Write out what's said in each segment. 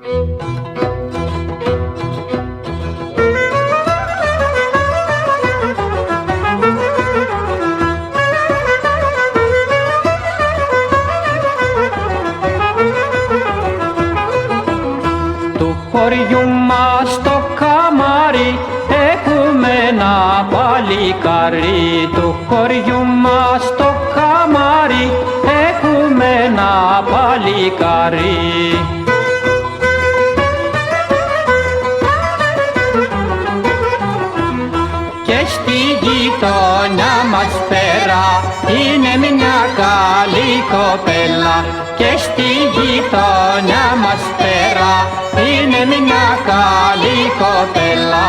Του χωριού μας το καμάρι έχουμε ένα παλικάρι. Του χωριού μας το καμάρι έχουμε ένα παλικάρι. Και στη γειτονιά μας πέρα είναι μια καλή κοπέλα. Και στη γειτονιά μας πέρα είναι μια καλή κοπέλα.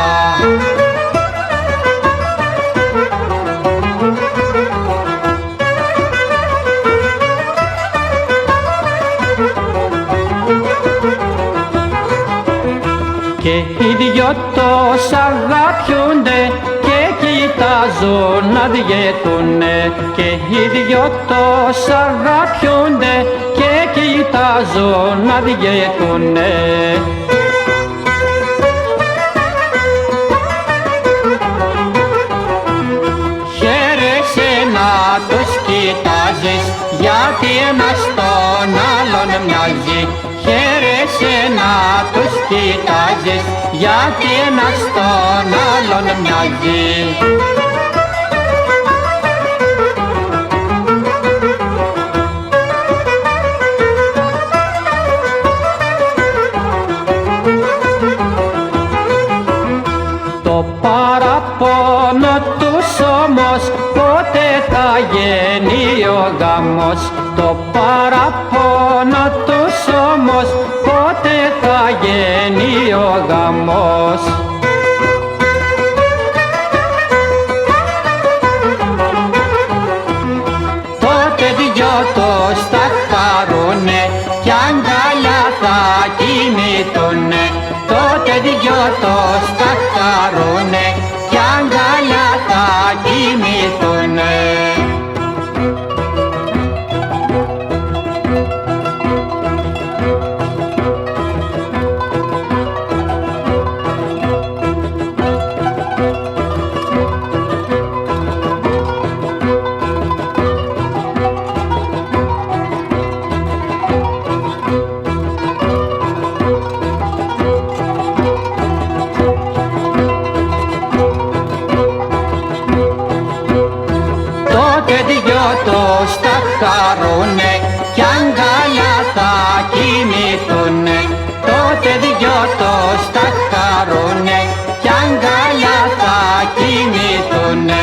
Και οι δυο τόσα αγαπιούνται και κοιτάζουν να διαιτούνε. Και οι δυο τόσα αγαπιούνται και κοιτάζουν να διαιτούνε. Χαίρεσαι να τους κοιτάζεις γιατί ένας τον άλλον μοιάζει. Χαίρεσαι να τους κοιτάζεις γιατί ένας τον άλλον μοιάζει. Το παραπονό τους όμως πότε θα γίνει ο γάμος. Το παραπονό τους όμως πότε θα γίνει ο γάμος. Τότε δυο τους θα χαρούνε κι αγκαλιά θα κοιμηθούνε. Τότε δυο τους θα χαρούνε κι αγκαλιά θα κοιμηθούνε. Τότε δυο τους θα χαρούνε κι αγκαλιά θα κοιμηθούνε. Τότε δυο τους θα χαρούνε κι αγκαλιά θα κοιμηθούνε.